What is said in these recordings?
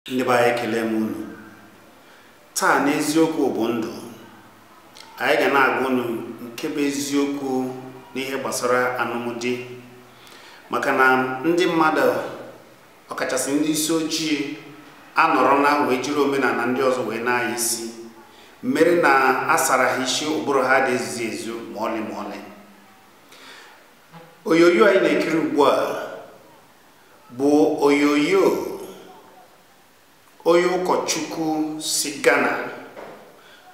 Ndị be anyị ekele m unu. Taa n'eziokwu bụ ndụ. Anyị ga na-agwa unu nke bụ eziokwu n'ihe gbasara alụmdi. Maka na ndị mmadụ ọkachasị ndị isi ojii anọrọ na wee jiri omenala ndị ọzọ wee na-aya isi. Mmeri na asara ha isi ụbụrụ ha dị ezizi ezu ma ọlị ma ọlị. Oyoyo anyị na-ekiri ugbu a bụ oyoyo onye ụkọchukwu si Ghana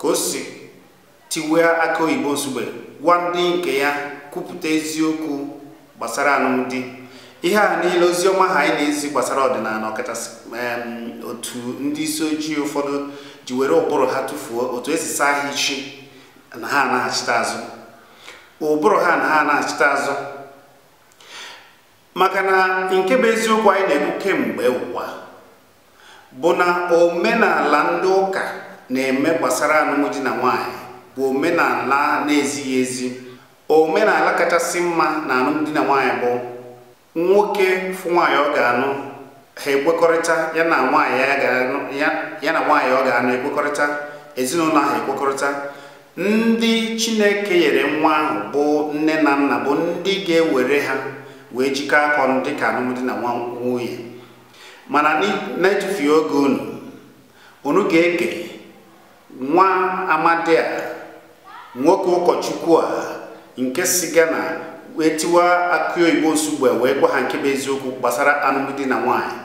ka o si tiwe aka oyibo nsugbe gwa ndị nke ya kwupụta eziokwu gbasara alụmdi. Ihe a niile oziọma ha anyị na-ezi gbasara ọdịnala ọkachasị otu ndị isi ojii ụfọdụ ji were ụbụrụ ha tụfuo otu esi saa ha isi na ha anaghachite azụ. Ụbụrụ ha na ha anaghachite azụ maka na nke bụ eziokwu anyị na-ekwu kemgbe ụwa bụ na omenala ndị ụka na-eme gbasara alụmdi na nwanyị bụ omenala na-ezighị ezi. Omenala kachasị mma na alụmdi na nwanyị bụ nwoke fụ nwanyị ọ ga-anụ ha ekwekọrịta ya na nwanyị ọ ga-anụ ekwekọrịta, ezinụlọ ahụ ekwekọrịta. Ndị Chineke nyere nwa ahụ bụ nne na nna bụ ndị ga-ewere ha wee jikọ aka ọnụ dịka alụmdi na nwunye. Mana na-etufughị oge unu ga-ege nwa amadi a nwoke ụkọchukwu a nke si Ghana wee tiwa aka oyibo nsugbe wee gwa ha nke bụ eziokwu gbasara alụmdi na nwanyị.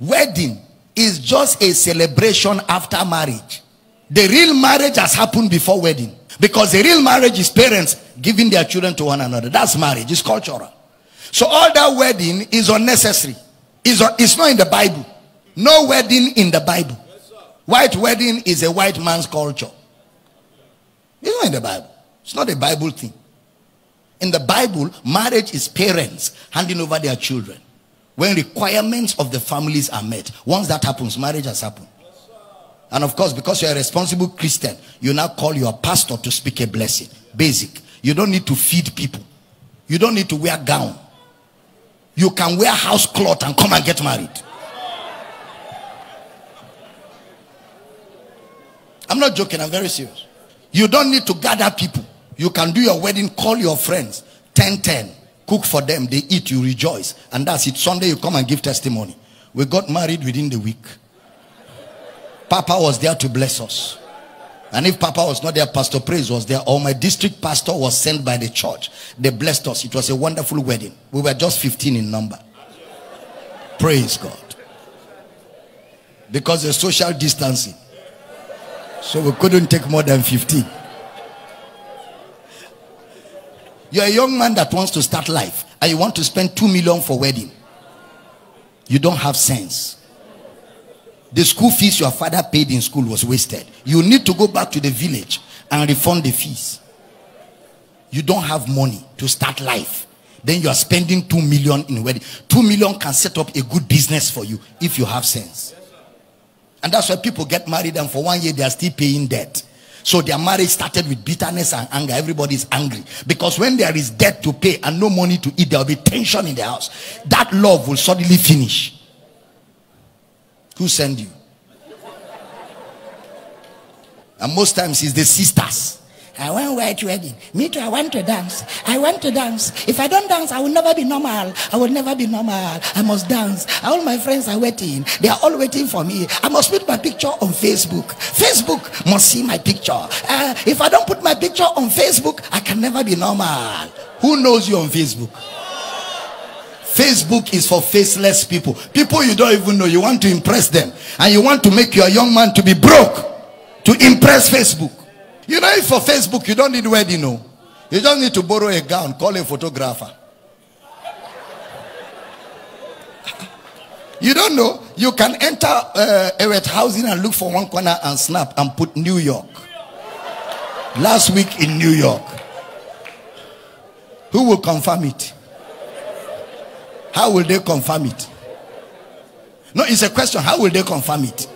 Wedding is just a celebration after marriage. The real marriage has happened before wedding, because the real marriage is parents giving their children to one another. That's marriage. It's cultural. So all that wedding is unnecessary. It's not in the Bible. No wedding in the Bible. White wedding is a white man's culture. It's not in the Bible. It's not a Bible thing. In the Bible, marriage is parents handing over their children when requirements of the families are met. Once that happens, marriage has happened. And of course, because you're a responsible Christian, you now call your pastor to speak a blessing. Basic. You don't need to feed people. You don't need to wear gown. You can wear house cloth and come and get married. I'm not joking, I'm very serious. You don't need to gather people. You can do your wedding, call your friends, 10-10, cook for them, they eat, you rejoice. And that's it. Sunday you come and give testimony. We got married within the week. Papa was there to bless us. And if Papa was not there, Pastor Praise was there, or my district pastor was sent by the church. They blessed us. It was a wonderful wedding. We were just 15 in number. Praise God. Because of social distancing. So we couldn't take more than 15. You're a young man that wants to start life, and you want to spend 2 million for wedding. You don't have sense. The school fees your father paid in school was wasted. You need to go back to the village and refund the fees. You don't have money to start life. Then you are spending 2 million in wedding. 2 million can set up a good business for you if you have sense. And that's why people get married and for 1 year they are still paying debt. So their marriage started with bitterness and anger. Everybody is angry. Because when there is debt to pay and no money to eat, there will be tension in the house. That love will suddenly finish. Who sent you? And most times it's the sisters. I want white wedding. Me too, I want to dance. I want to dance. If I don't dance, I will never be normal. I will never be normal. I must dance. All my friends are waiting. They are all waiting for me. I must put my picture on Facebook. Facebook must see my picture. If I don't put my picture on Facebook, I can never be normal. Who knows you on Facebook? Facebook is for faceless people. People you don't even know. You want to impress them. And you want to make your young man to be broke to impress Facebook. You know, if for Facebook you don't need wedding, no. You just need to borrow a gown, call a photographer. You don't know. You can enter a housing and look for one corner and snap and put New York. Last week in New York. Who will confirm it? How will they confirm it? No, it's a question. How will they confirm it?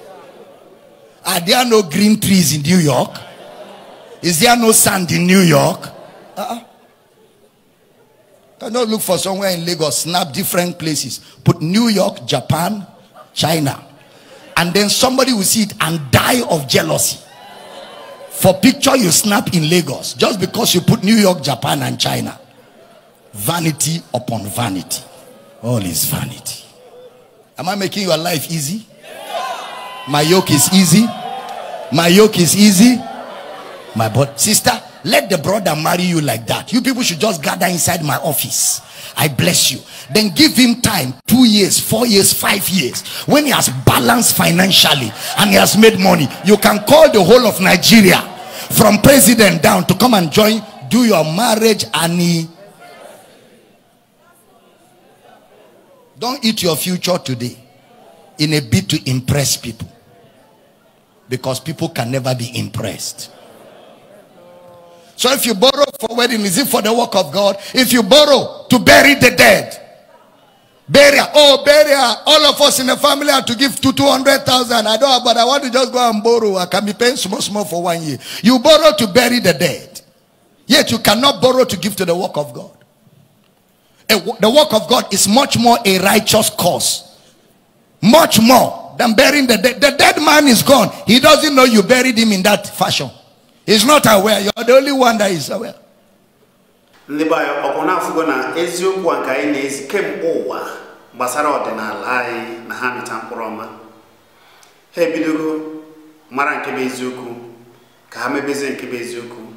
Are there no green trees in New York? Is there no sand in New York? Cannot look for somewhere in Lagos, snap different places. Put New York, Japan, China. And then somebody will see it and die of jealousy. For picture you snap in Lagos, just because you put New York, Japan, and China. Vanity upon vanity. All is vanity. Am I making your life easy? My yoke is easy. My yoke is easy. My but sister, let the brother marry you like that. You people should just gather inside my office. I bless you. Then give him time, 2 years, 4 years, 5 years. When he has balanced financially and he has made money, you can call the whole of Nigeria from president down to come and join, do your marriage and don't eat your future today in a bid to impress people, because people can never be impressed. So if you borrow for wedding, is it for the work of God? If you borrow to bury the dead, burial, all of us in the family have to give 200,000. I don't have, but I want to just go and borrow. I can be paying small for 1 year. You borrow to bury the dead, yet you cannot borrow to give to the work of God. The work of God is much more a righteous cause, much more than burying the dead. The dead man is gone. He doesn't know you buried him in that fashion. He's not aware. You're the only one that is aware. Libayo okona fugona eziokwu anka anyị na-ezi kemgbe ụwa gbasara ọdịnala anyị na ha mita mkpụrụ ọma. Ha ebidogo mara nke bụ eziokwu ka ha mebeze nke bụ eziokwu.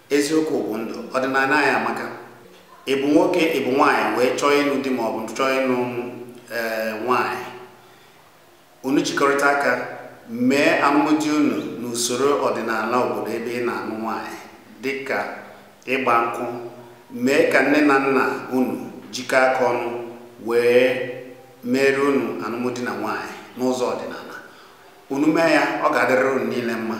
Eziokwu bụ ndụ. Ọdịnala anyị amaka. Ịbụ nwoke ịbụ nwaanyị wee chọọ ịnụ di ma ọ bụ chọọ ịnụ nwaanyị. Unu jikọrịta aka mee alụmdi unu n'usoro ọdịnala obodo ebe ị na-anụ nwaanyị, dịka ịgba nkwụ, mee ka nne na nna unu jikọ aka ọnụ wee mere unu alụmdi na nwaanyị n'ụzọ ọdịnala. Unu mee ya, ọ ga-adịrị unu niile mma.